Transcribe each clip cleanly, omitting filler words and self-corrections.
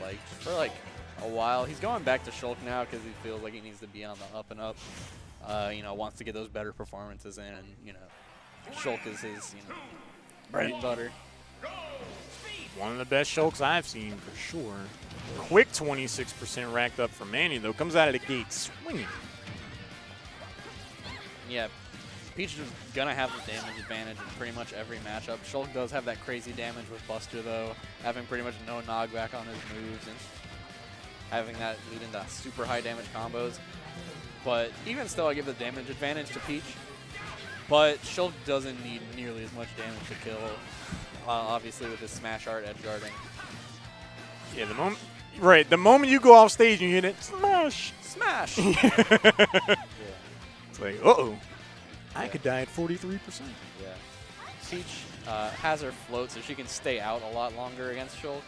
liked for like a while. He's going back to Shulk now because he feels like he needs to be on the up and up. You know, wants to get those better performances in, and you know, Shulk is his bread and butter. One of the best Shulks I've seen for sure. Quick 26% racked up for Manny though. Comes out of the gate swinging. Yeah, Peach is gonna have the damage advantage in pretty much every matchup. Shulk does have that crazy damage with Buster though, having pretty much no knockback on his moves and having that lead into super high damage combos. But even still, I give the damage advantage to Peach. But Shulk doesn't need nearly as much damage to kill, obviously with his smash art edge guarding. Yeah, the moment you go off stage and you hit it, smash, smash. Yeah. It's like, uh-oh, I could die at 43%. Yeah. Peach has her float, so she can stay out a lot longer against Shulk.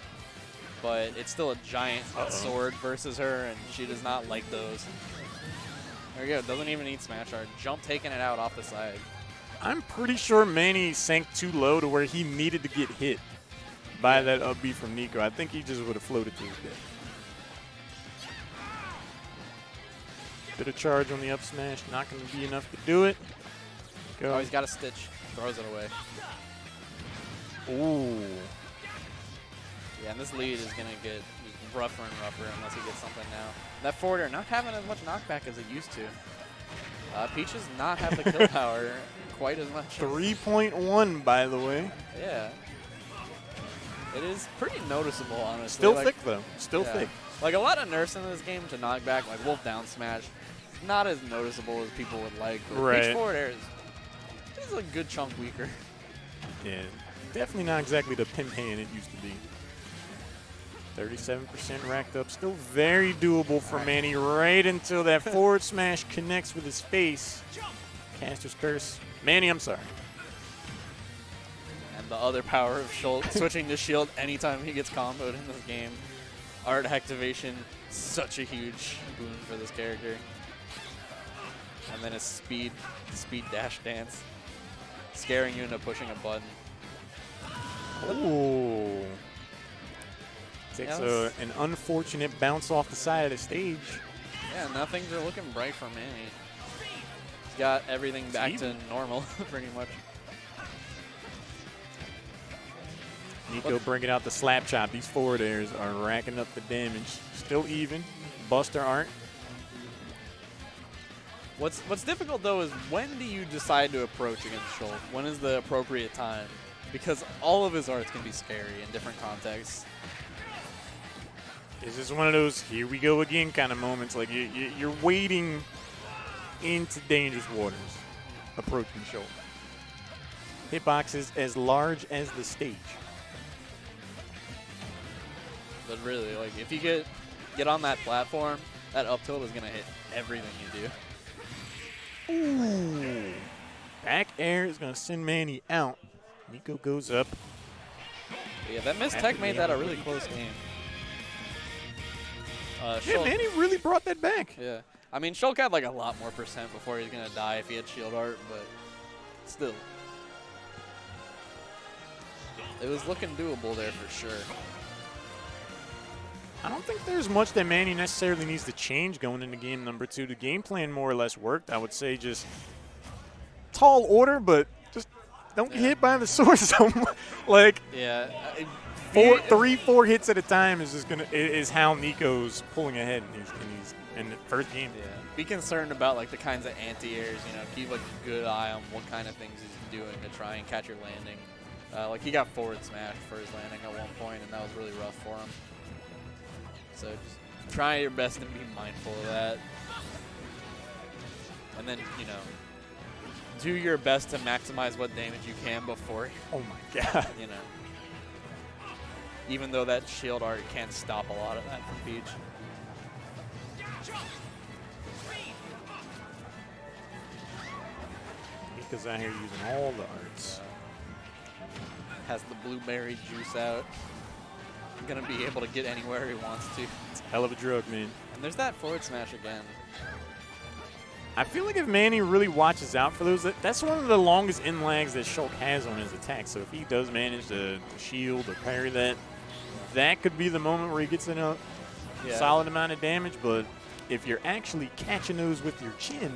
But it's still a giant sword versus her, and she does not like those. There we go. Doesn't even need smash art. Jump taking it out off the side. I'm pretty sure Manny sank too low to where he needed to get hit by that up B from Nicko. I think he just would have floated to his death. Bit of charge on the up smash. Not going to be enough to do it. Go. Oh, he's got a stitch. Throws it away. Ooh. Yeah, and this lead is going to get rougher and rougher unless he gets something now. That forward air not having as much knockback as it used to. Peach does not have the kill power quite as much. 3.1, by the way. Yeah. It is pretty noticeable, honestly. Still thick, though. Still thick. Like, a lot of nerfs in this game to knockback, like Wolf down smash, not as noticeable as people would like. But right. Peach forward air is a good chunk weaker. Yeah, definitely not exactly the pimp hand it used to be. 37% racked up. Still very doable for Manny right until that forward smash connects with his face. Caster's Curse. Manny, I'm sorry. And the other power of Shulk, switching to shield anytime he gets comboed in this game. Art activation, such a huge boon for this character. And then his speed dash dance, scaring you into pushing a button. Ooh. Takes an unfortunate bounce off the side of the stage. Yeah, now things are looking bright for Manny. He's got everything back to normal, pretty much. Nicko bringing out the slap chop. These forward airs are racking up the damage. Still even. Buster aren't. What's difficult, though, is when do you decide to approach against Shulk? When is the appropriate time? Because all of his arts can be scary in different contexts. This is one of those here we go again kind of moments. Like you're wading into dangerous waters, approaching Shulk. Hitboxes as large as the stage. But really, like if you get on that platform, that up tilt is gonna hit everything you do. Ooh. Back air is gonna send Manny out. Nicko goes up. Yeah, that missed tech made that a really close game. Yeah, Manny really brought that back. Yeah. I mean, Shulk had like a lot more percent before he was going to die if he had shield art, but still. It was looking doable there for sure. I don't think there's much that Manny necessarily needs to change going into game number 2. The game plan more or less worked. I would say just tall order, but just don't get hit by the sword so much. Like, yeah. 3-4 hits at a time is how Nicko's pulling ahead in the first game. Yeah. Be concerned about like the kinds of anti-airs, keep like a good eye on what kind of things he's doing to try and catch your landing. Like he got forward smash for his landing at one point, and that was really rough for him. So just try your best to be mindful of that. And then, do your best to maximize what damage you can before. Oh my god. Even though that shield art can't stop a lot of that from Peach. Nicko's out here using all the arts. Has the blueberry juice out. Gonna be able to get anywhere he wants to. It's a hell of a drug, man. And there's that forward smash again. I feel like if Manny really watches out for those, that's one of the longest in lags that Shulk has on his attack. So if he does manage to shield or parry that, that could be the moment where he gets in a Yeah. solid amount of damage. But if you're actually catching those with your chin,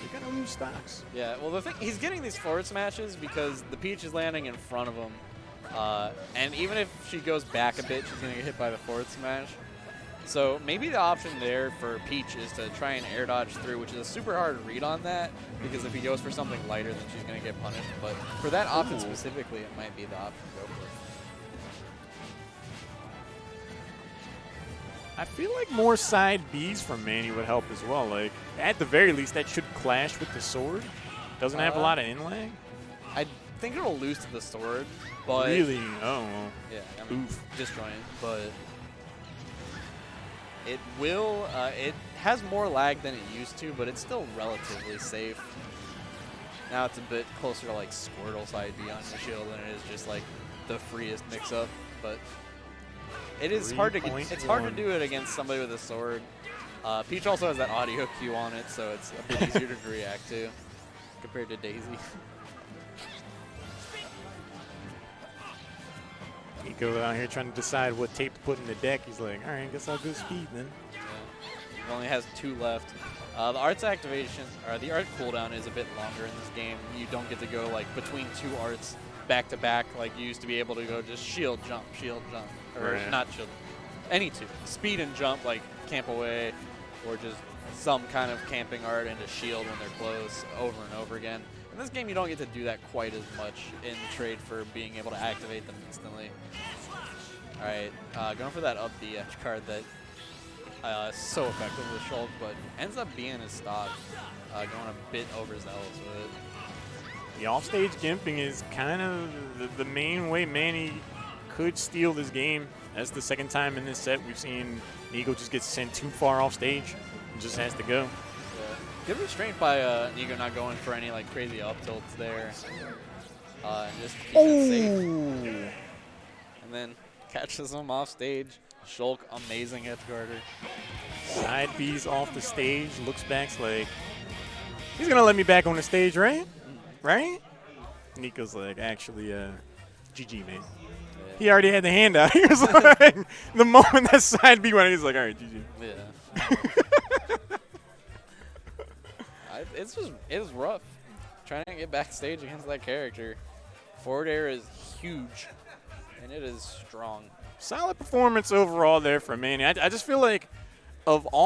you're going to lose stocks. Yeah, well, the thing, he's getting these forward smashes because the Peach is landing in front of him. And even if she goes back a bit, she's going to get hit by the forward smash. So maybe the option there for Peach is to try and air dodge through, which is a super hard read on that, because if he goes for something lighter, then she's going to get punished. But for that option specifically, it might be the option to go for. I feel like more side Bs from Manny would help as well. Like, at the very least, that should clash with the sword. Doesn't have a lot of in-lag. I think it'll lose to the sword, but... Really? Oh. Yeah, I mean, Oof. disjointed, but... It will, it has more lag than it used to, but it's still relatively safe. Now it's a bit closer to like Squirtle side B on your shield than it is just like the freest mix-up, but it is hard to it's hard to do it against somebody with a sword. Peach also has that audio cue on it, so it's a bit easier to react to compared to Daisy. Nicko out here trying to decide what tape to put in the deck. He's like, all right, guess I'll go speed then. Yeah. He only has 2 left. The arts activation, or the art cooldown is a bit longer in this game. You don't get to go like between 2 arts back to back like you used to be able to go just shield, jump, or right. not shield, any 2. Speed and jump, like camp away, or just some kind of camping art into shield when they're close over and over again. In this game, you don't get to do that quite as much in trade for being able to activate them instantly. All right, going for that up the edge card that is so effective with Shulk, but ends up being his stock, going a bit overzealous with it. The offstage gimping is kind of the main way Manny could steal this game. That's the second time in this set we've seen Nicko just get sent too far off stage and just has to go. Yeah. Good restraint by Nicko not going for any like crazy up tilts there. And just keeping it safe. And then catches him off stage. Shulk, amazing edge guarder. Side B's off the stage, looks back like, he's going to let me back on the stage, right? Right? Nicko's like, actually, GG, man. Yeah. He already had the hand out. He was like, the moment that side B went, he's like, all right, GG. Yeah. It was rough trying to get backstage against that character. Forward air is huge, and it is strong. Solid performance overall there for Manny. I just feel like of all